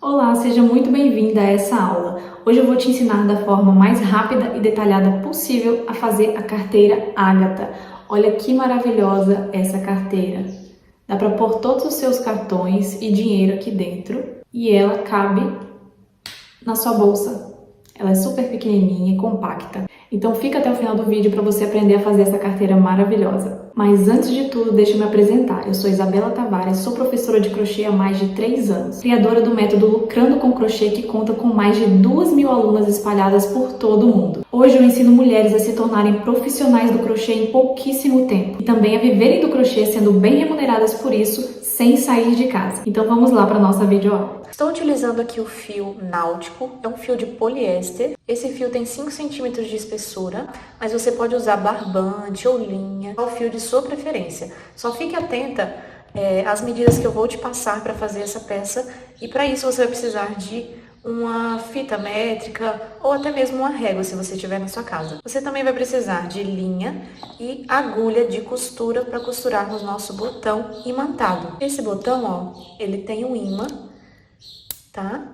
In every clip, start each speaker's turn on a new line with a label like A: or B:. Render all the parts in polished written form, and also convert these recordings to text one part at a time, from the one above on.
A: Olá, seja muito bem-vinda a essa aula. Hoje eu vou te ensinar da forma mais rápida e detalhada possível a fazer a carteira Ágata. Olha que maravilhosa essa carteira. Dá para pôr todos os seus cartões e dinheiro aqui dentro e ela cabe na sua bolsa. Ela é super pequenininha e compacta. Então fica até o final do vídeo para você aprender a fazer essa carteira maravilhosa. Mas antes de tudo, deixa eu me apresentar. Eu sou Isabela Tavares, sou professora de crochê há mais de 3 anos, criadora do método Lucrando com Crochê, que conta com mais de 2.000 alunas espalhadas por todo o mundo. Hoje eu ensino mulheres a se tornarem profissionais do crochê em pouquíssimo tempo e também a viverem do crochê sendo bem remuneradas por isso, sem sair de casa. Então vamos lá para a nossa videoaula.
B: Estou utilizando aqui o fio náutico, é um fio de poliéster. Esse fio tem 5 centímetros de espessura, mas você pode usar barbante ou linha, é o fio de sua preferência. Só fique atenta às medidas que eu vou te passar para fazer essa peça, e para isso você vai precisar de uma fita métrica ou até mesmo uma régua, se você tiver na sua casa. Você também vai precisar de linha e agulha de costura para costurarmos nosso botão imantado. Esse botão, ó, ele tem um imã, tá?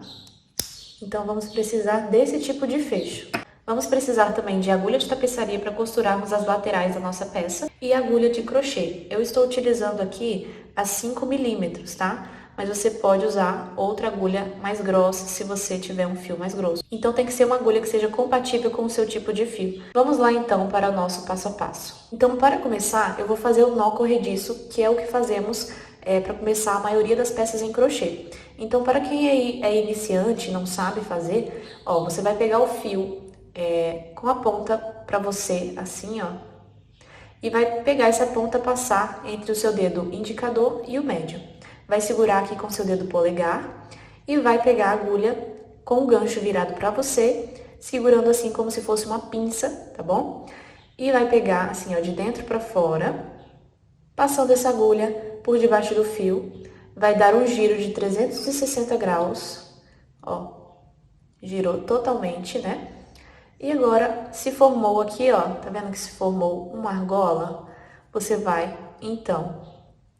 B: Então vamos precisar desse tipo de fecho. Vamos precisar também de agulha de tapeçaria para costurarmos as laterais da nossa peça e agulha de crochê. Eu estou utilizando aqui a 5 milímetros, tá? Mas você pode usar outra agulha mais grossa se você tiver um fio mais grosso. Então tem que ser uma agulha que seja compatível com o seu tipo de fio. Vamos lá então para o nosso passo a passo. Então para começar eu vou fazer o nó corrediço, que é o que fazemos para começar a maioria das peças em crochê. Então para quem é iniciante e não sabe fazer, ó, você vai pegar o fio com a ponta para você assim, ó, e vai pegar essa ponta, passar entre o seu dedo indicador e o médio. Vai segurar aqui com o seu dedo polegar e vai pegar a agulha com o gancho virado para você, segurando assim como se fosse uma pinça, tá bom? E vai pegar assim, ó, de dentro para fora, passando essa agulha por debaixo do fio, vai dar um giro de 360 graus, ó, girou totalmente, né? E agora se formou aqui, ó, tá vendo que se formou uma argola? Você vai, então,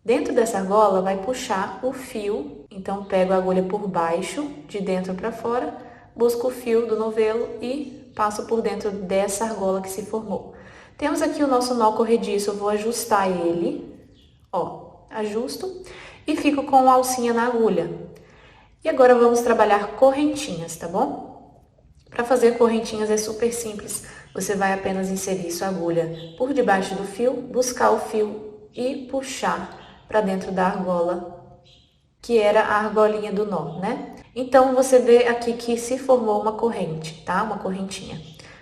B: dentro dessa argola vai puxar o fio, então pego a agulha por baixo, de dentro para fora, busco o fio do novelo e passo por dentro dessa argola que se formou. Temos aqui o nosso nó corrediço, eu vou ajustar ele, ó, ajusto e fico com a alcinha na agulha. E agora vamos trabalhar correntinhas, tá bom? Para fazer correntinhas é super simples, você vai apenas inserir sua agulha por debaixo do fio, buscar o fio e puxar para dentro da argola, que era a argolinha do nó, né? Então você vê aqui que se formou uma corrente, tá? Uma correntinha.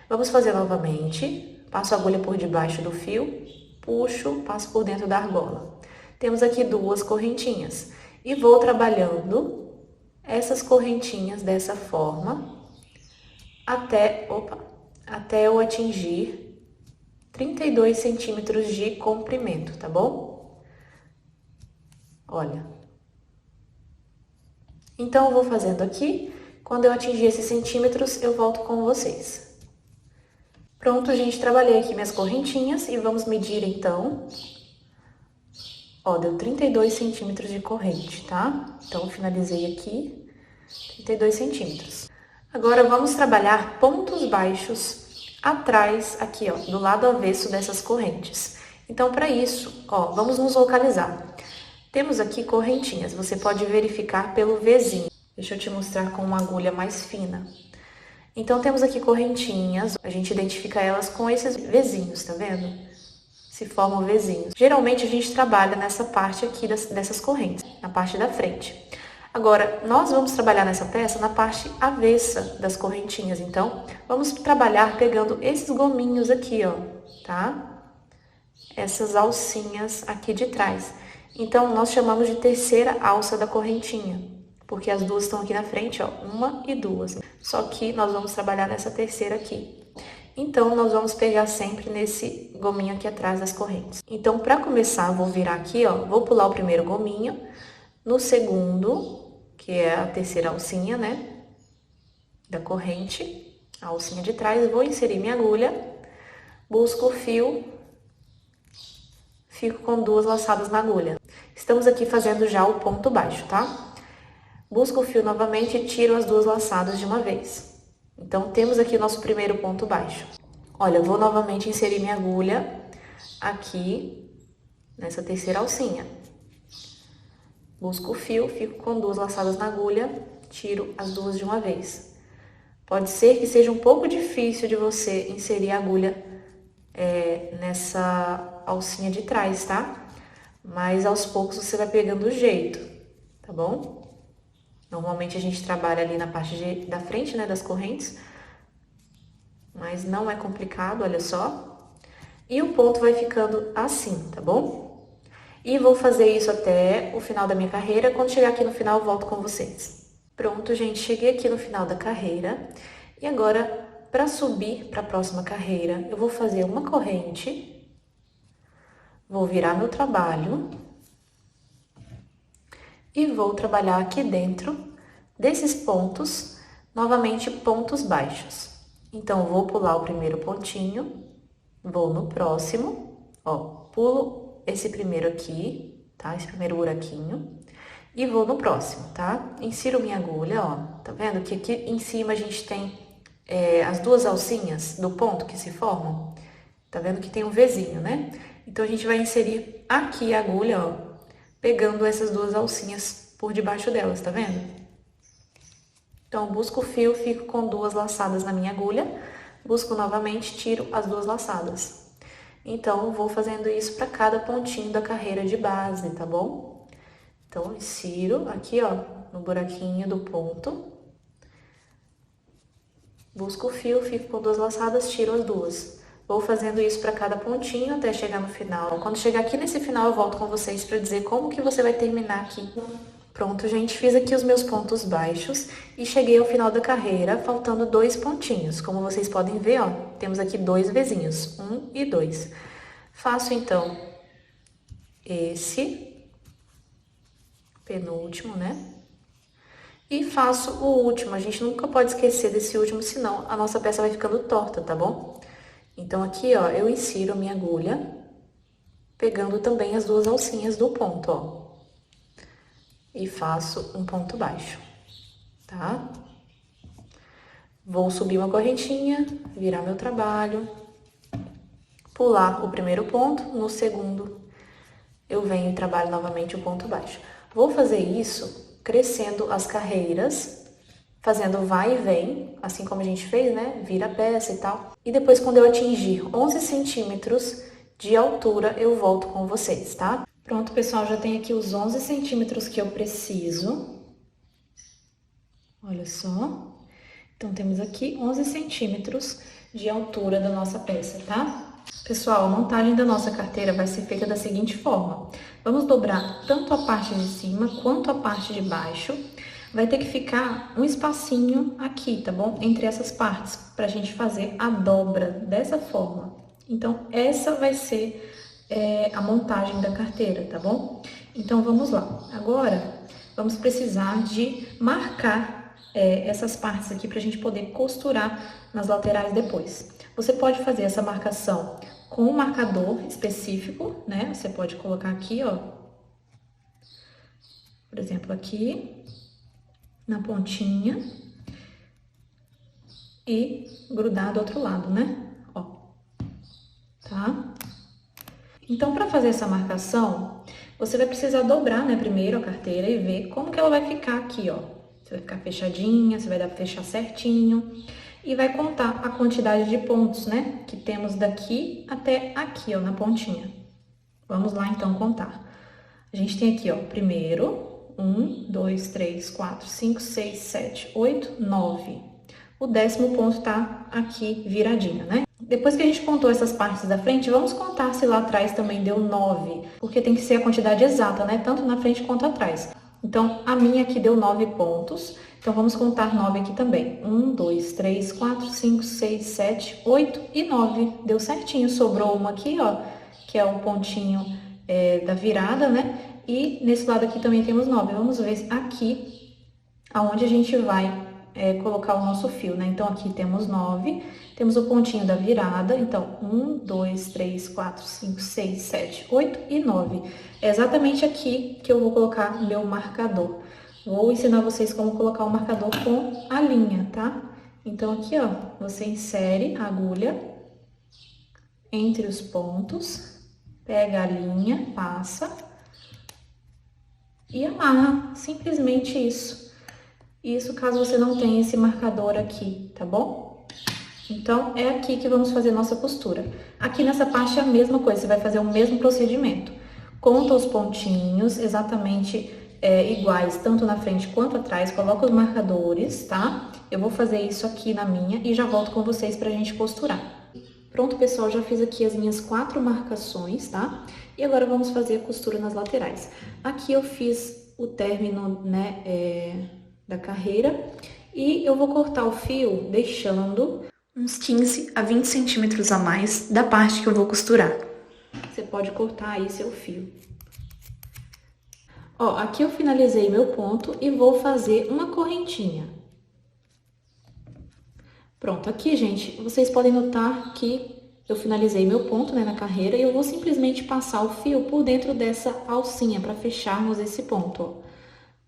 B: Vamos fazer novamente, passo a agulha por debaixo do fio, puxo, passo por dentro da argola. Temos aqui 2 correntinhas e vou trabalhando essas correntinhas dessa forma até eu atingir 32 centímetros de comprimento, tá bom? Olha. Então eu vou fazendo aqui, quando eu atingir esses centímetros eu volto com vocês. Pronto, gente, trabalhei aqui minhas correntinhas e vamos medir então. Ó, deu 32 centímetros de corrente, tá? Então, finalizei aqui, 32 centímetros. Agora, vamos trabalhar pontos baixos atrás, aqui, ó, do lado avesso dessas correntes. Então, para isso, ó, vamos nos localizar. Temos aqui correntinhas, você pode verificar pelo Vzinho. Deixa eu te mostrar com uma agulha mais fina. Então, temos aqui correntinhas, a gente identifica elas com esses Vzinhos, tá vendo? Se formam Vzinhos. Geralmente a gente trabalha nessa parte aqui dessas correntes, na parte da frente. Agora, nós vamos trabalhar nessa peça na parte avessa das correntinhas, então vamos trabalhar pegando esses gominhos aqui, ó, tá? Essas alcinhas aqui de trás. Então, nós chamamos de terceira alça da correntinha, porque as 2 estão aqui na frente, ó, 1 e 2. Só que nós vamos trabalhar nessa terceira aqui. Então, nós vamos pegar sempre nesse gominho aqui atrás das correntes. Então, para começar, vou virar aqui, ó, vou pular o primeiro gominho, no segundo, que é a terceira alcinha, né, da corrente, a alcinha de trás, vou inserir minha agulha, busco o fio, fico com 2 laçadas na agulha. Estamos aqui fazendo já o ponto baixo, tá? Busco o fio novamente e tiro as duas laçadas de uma vez. Então, temos aqui o nosso primeiro ponto baixo. Olha, eu vou novamente inserir minha agulha aqui nessa terceira alcinha. Busco o fio, fico com duas laçadas na agulha, tiro as duas de uma vez. Pode ser que seja um pouco difícil de você inserir a agulha nessa alcinha de trás, tá? Mas aos poucos você vai pegando o jeito, tá bom? Normalmente a gente trabalha ali na parte da frente, né, das correntes, mas não é complicado, olha só. E o ponto vai ficando assim, tá bom? E vou fazer isso até o final da minha carreira. Quando chegar aqui no final, eu volto com vocês. Pronto, gente, cheguei aqui no final da carreira. E agora, para subir para a próxima carreira, eu vou fazer uma corrente. Vou virar meu trabalho. E vou trabalhar aqui dentro desses pontos, novamente pontos baixos. Então, vou pular o primeiro pontinho, vou no próximo, ó, pulo esse primeiro aqui, tá? Esse primeiro buraquinho, e vou no próximo, tá? Insiro minha agulha, ó, tá vendo que aqui em cima a gente tem as duas alcinhas do ponto que se formam? Tá vendo que tem um Vzinho, né? Então, a gente vai inserir aqui a agulha, ó, pegando essas duas alcinhas por debaixo delas, tá vendo? Então, busco o fio, fico com duas laçadas na minha agulha, busco novamente, tiro as duas laçadas. Então, vou fazendo isso para cada pontinho da carreira de base, tá bom? Então, insiro aqui, ó, no buraquinho do ponto. Busco o fio, fico com duas laçadas, tiro as duas. Vou fazendo isso para cada pontinho até chegar no final. Quando chegar aqui nesse final, eu volto com vocês para dizer como que você vai terminar aqui. Pronto, gente, fiz aqui os meus pontos baixos e cheguei ao final da carreira, faltando 2 pontinhos. Como vocês podem ver, ó, temos aqui 2 Vzinhos, 1 e 2. Faço, então, esse penúltimo, né? E faço o último. A gente nunca pode esquecer desse último, senão a nossa peça vai ficando torta, tá bom? Então, aqui, ó, eu insiro a minha agulha, pegando também as duas alcinhas do ponto, ó. E faço um ponto baixo, tá? Vou subir uma correntinha, virar meu trabalho, pular o primeiro ponto, no segundo eu venho e trabalho novamente o ponto baixo. Vou fazer isso crescendo as carreiras, fazendo vai e vem, assim como a gente fez, né? Vira a peça e tal. E depois, quando eu atingir 11 centímetros de altura, eu volto com vocês, tá? Pronto, pessoal, já tem aqui os 11 centímetros que eu preciso. Olha só. Então, temos aqui 11 centímetros de altura da nossa peça, tá? Pessoal, a montagem da nossa carteira vai ser feita da seguinte forma. Vamos dobrar tanto a parte de cima quanto a parte de baixo. Vai ter que ficar um espacinho aqui, tá bom? Entre essas partes, pra gente fazer a dobra dessa forma. Então, essa vai ser a montagem da carteira, tá bom? Então, vamos lá. Agora, vamos precisar de marcar essas partes aqui pra gente poder costurar nas laterais depois. Você pode fazer essa marcação com um marcador específico, né? Você pode colocar aqui, ó. Por exemplo, aqui, na pontinha. E grudar do outro lado, né? Ó. Tá? Então, para fazer essa marcação, você vai precisar dobrar, né, primeiro a carteira e ver como que ela vai ficar aqui, ó. Você vai ficar fechadinha, você vai dar pra fechar certinho e vai contar a quantidade de pontos, né, que temos daqui até aqui, ó, na pontinha. Vamos lá, então, contar. A gente tem aqui, ó, primeiro, 1, 2, 3, 4, 5, 6, 7, 8, 9. O 10º ponto tá aqui viradinho, né? Depois que a gente contou essas partes da frente, vamos contar se lá atrás também deu 9, porque tem que ser a quantidade exata, né? Tanto na frente quanto atrás. Então, a minha aqui deu 9 pontos, então vamos contar 9 aqui também. 1, 2, 3, 4, 5, 6, 7, 8 e 9. Deu certinho, sobrou uma aqui, ó, que é o pontinho da virada, né? E nesse lado aqui também temos 9. Vamos ver aqui aonde a gente vai colocar o nosso fio, né? Então, aqui temos 9, temos o pontinho da virada, então, 1, 2, 3, 4, 5, 6, 7, 8 e 9. É exatamente aqui que eu vou colocar meu marcador. Vou ensinar vocês como colocar o marcador com a linha, tá? Então, aqui, ó, você insere a agulha entre os pontos, pega a linha, passa e amarra, simplesmente isso. Isso caso você não tenha esse marcador aqui, tá bom? Então, é aqui que vamos fazer nossa costura. Aqui nessa parte é a mesma coisa, você vai fazer o mesmo procedimento. Conta os pontinhos exatamente iguais, tanto na frente quanto atrás, coloca os marcadores, tá? Eu vou fazer isso aqui na minha e já volto com vocês pra gente costurar. Pronto, pessoal, já fiz aqui as minhas 4 marcações, tá? E agora vamos fazer a costura nas laterais. Aqui eu fiz o término, né, da carreira e eu vou cortar o fio deixando uns 15 a 20 centímetros a mais da parte que eu vou costurar. Você pode cortar aí seu fio. Ó, aqui eu finalizei meu ponto e vou fazer uma correntinha. Pronto, aqui, gente, vocês podem notar que eu finalizei meu ponto, né, na carreira e eu vou simplesmente passar o fio por dentro dessa alcinha para fecharmos esse ponto, ó.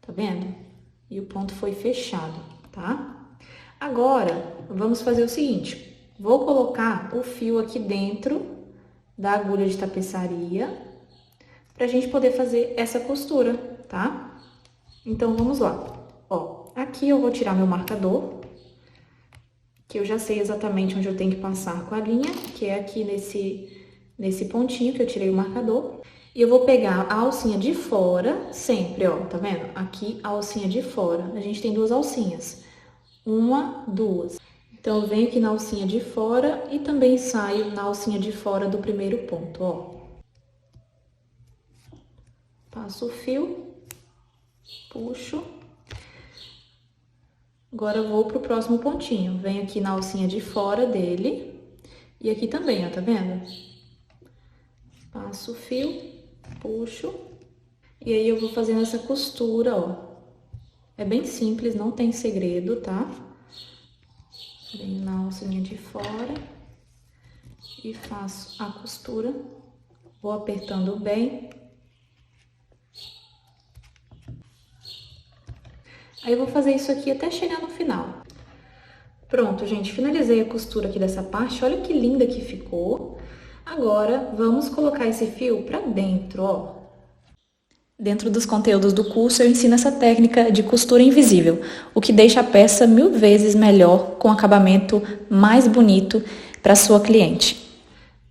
B: Tá vendo? E o ponto foi fechado, tá? Agora, vamos fazer o seguinte. Vou colocar o fio aqui dentro da agulha de tapeçaria pra gente poder fazer essa costura, tá? Então, vamos lá. Ó, aqui eu vou tirar meu marcador, que eu já sei exatamente onde eu tenho que passar com a linha, que é aqui nesse pontinho que eu tirei o marcador. E eu vou pegar a alcinha de fora, sempre, ó, tá vendo? Aqui a alcinha de fora. A gente tem 2 alcinhas. 1, 2. Então, eu venho aqui na alcinha de fora e também saio na alcinha de fora do primeiro ponto, ó. Passo o fio, puxo. Agora, eu vou pro próximo pontinho. Venho aqui na alcinha de fora dele. E aqui também, ó, tá vendo? Passo o fio, puxo. E aí, eu vou fazendo essa costura, ó. É bem simples, não tem segredo, tá? Venho na alcinha de fora e faço a costura. Vou apertando bem. Aí eu vou fazer isso aqui até chegar no final. Pronto, gente, finalizei a costura aqui dessa parte. Olha que linda que ficou. Agora, vamos colocar esse fio pra dentro, ó. Dentro dos conteúdos do curso, eu ensino essa técnica de costura invisível, o que deixa a peça 1000 vezes melhor, com acabamento mais bonito para sua cliente.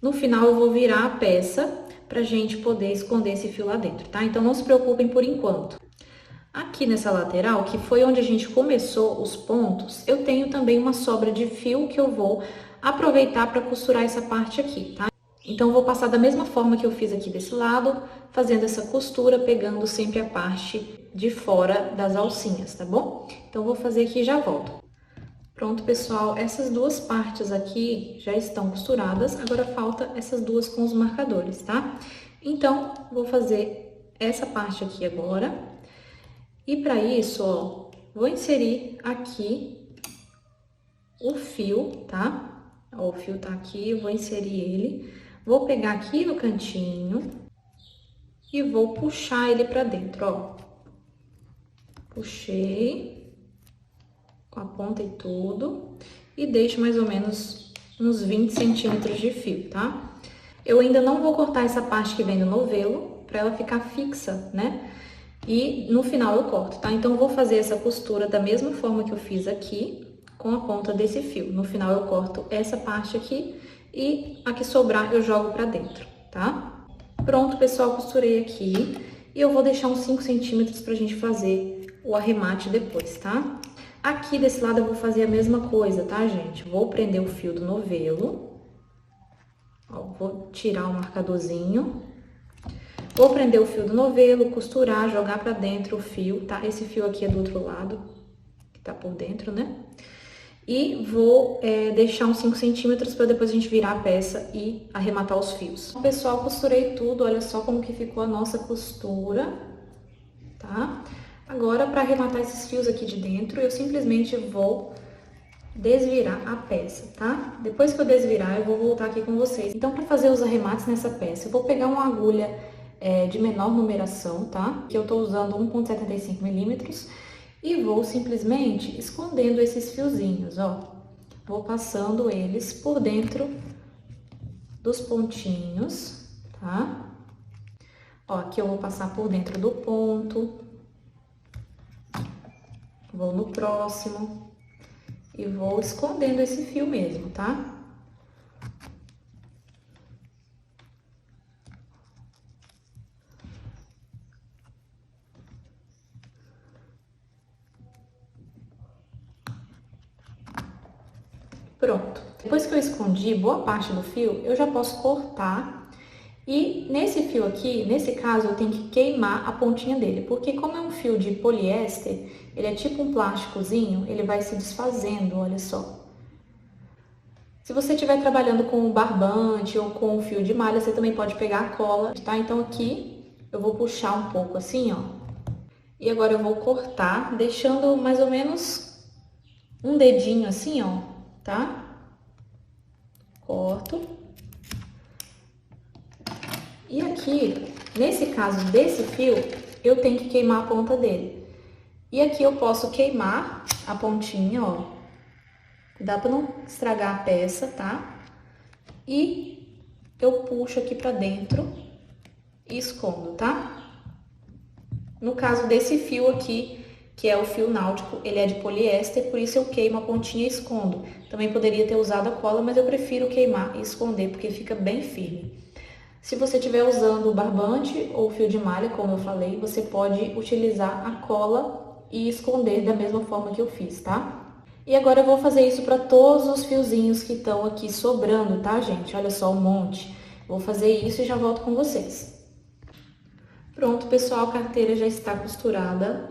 B: No final, eu vou virar a peça pra gente poder esconder esse fio lá dentro, tá? Então, não se preocupem por enquanto. Aqui nessa lateral, que foi onde a gente começou os pontos, eu tenho também uma sobra de fio que eu vou aproveitar para costurar essa parte aqui, tá? Então, eu vou passar da mesma forma que eu fiz aqui desse lado, fazendo essa costura, pegando sempre a parte de fora das alcinhas, tá bom? Então, eu vou fazer aqui e já volto. Pronto, pessoal, essas 2 partes aqui já estão costuradas, agora falta essas 2 com os marcadores, tá? Então, vou fazer essa parte aqui agora. E para isso, ó, vou inserir aqui o fio, tá? Ó, o fio tá aqui, eu vou inserir ele. Vou pegar aqui no cantinho e vou puxar ele pra dentro, ó. Puxei com a ponta e tudo. E deixo mais ou menos uns 20 centímetros de fio, tá? Eu ainda não vou cortar essa parte que vem do novelo, pra ela ficar fixa, né? E no final eu corto, tá? Então, eu vou fazer essa costura da mesma forma que eu fiz aqui, com a ponta desse fio. No final, eu corto essa parte aqui e a que sobrar eu jogo pra dentro, tá? Pronto, pessoal, costurei aqui. E eu vou deixar uns 5 centímetros pra gente fazer o arremate depois, tá? Aqui desse lado eu vou fazer a mesma coisa, tá, gente? Vou prender o fio do novelo. Ó, vou tirar o marcadorzinho. Vou prender o fio do novelo, costurar, jogar pra dentro o fio, tá? Esse fio aqui é do outro lado, que tá por dentro, né? E vou deixar uns 5 centímetros pra depois a gente virar a peça e arrematar os fios. Então, pessoal, costurei tudo, olha só como que ficou a nossa costura, tá? Agora, pra arrematar esses fios aqui de dentro, eu simplesmente vou desvirar a peça, tá? Depois que eu desvirar, eu vou voltar aqui com vocês. Então, pra fazer os arremates nessa peça, eu vou pegar uma agulha de menor numeração, tá? Que eu tô usando 1,75 milímetros e vou simplesmente escondendo esses fiozinhos, ó. Vou passando eles por dentro dos pontinhos, tá? Ó, aqui eu vou passar por dentro do ponto. Vou no próximo e vou escondendo esse fio mesmo, tá? Pronto. Depois que eu escondi boa parte do fio, eu já posso cortar. E nesse fio aqui, nesse caso, eu tenho que queimar a pontinha dele, porque como é um fio de poliéster, ele é tipo um plásticozinho, ele vai se desfazendo, olha só. Se você estiver trabalhando com barbante ou com fio de malha, você também pode pegar a cola, tá? Então aqui eu vou puxar um pouco assim, ó. E agora eu vou cortar, deixando mais ou menos um dedinho assim, ó, tá? Corto. E aqui, nesse caso desse fio, eu tenho que queimar a ponta dele. E aqui eu posso queimar a pontinha, ó. Dá pra não estragar a peça, tá? E eu puxo aqui pra dentro e escondo, tá? No caso desse fio aqui, que é o fio náutico, ele é de poliéster, por isso eu queimo a pontinha e escondo. Também poderia ter usado a cola, mas eu prefiro queimar e esconder, porque fica bem firme. Se você estiver usando o barbante ou fio de malha, como eu falei, você pode utilizar a cola e esconder da mesma forma que eu fiz, tá? E agora eu vou fazer isso para todos os fiozinhos que estão aqui sobrando, tá, gente? Olha só um monte. Vou fazer isso e já volto com vocês. Pronto, pessoal, a carteira já está costurada.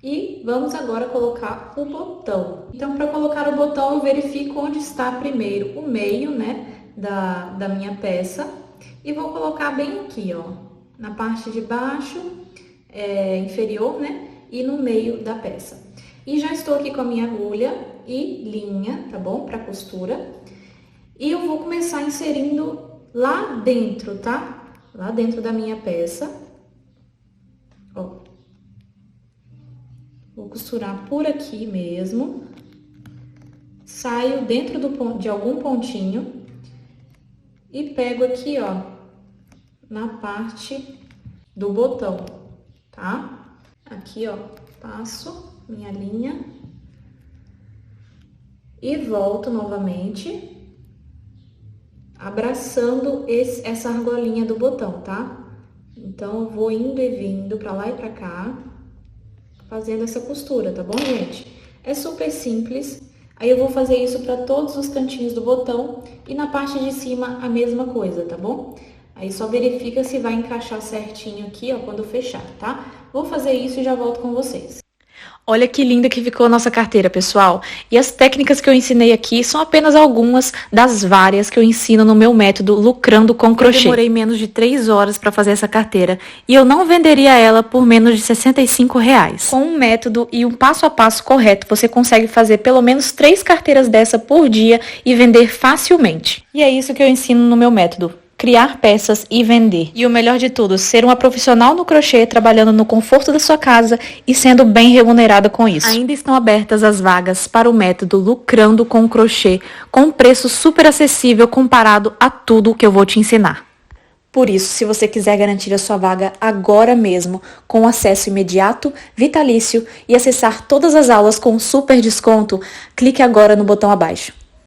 B: E vamos agora colocar o botão. Então, para colocar o botão, eu verifico onde está primeiro o meio, né, da minha peça. E vou colocar bem aqui, ó, na parte de baixo, inferior, né, e no meio da peça. E já estou aqui com a minha agulha e linha, tá bom, para costura. E eu vou começar inserindo lá dentro, tá? Lá dentro da minha peça, ó. Vou costurar por aqui mesmo, saio dentro de algum pontinho e pego aqui, ó, na parte do botão, tá? Aqui, ó, passo minha linha e volto novamente, abraçando essa argolinha do botão, tá? Então, eu vou indo e vindo pra lá e pra cá, fazendo essa costura, tá bom, gente? É super simples. Aí eu vou fazer isso para todos os cantinhos do botão e na parte de cima a mesma coisa, tá bom? Aí só verifica se vai encaixar certinho aqui, ó, quando fechar, tá? Vou fazer isso e já volto com vocês.
A: Olha que linda que ficou a nossa carteira, pessoal. E as técnicas que eu ensinei aqui são apenas algumas das várias que eu ensino no meu método Lucrando com Crochê. Eu demorei menos de 3 horas para fazer essa carteira e eu não venderia ela por menos de R$65. Com um método e um passo a passo correto, você consegue fazer pelo menos 3 carteiras dessa por dia e vender facilmente. E é isso que eu ensino no meu método. Criar peças e vender. E o melhor de tudo, ser uma profissional no crochê, trabalhando no conforto da sua casa e sendo bem remunerada com isso. Ainda estão abertas as vagas para o método Lucrando com Crochê, com um preço super acessível comparado a tudo que eu vou te ensinar. Por isso, se você quiser garantir a sua vaga agora mesmo, com acesso imediato, vitalício e acessar todas as aulas com super desconto, clique agora no botão abaixo.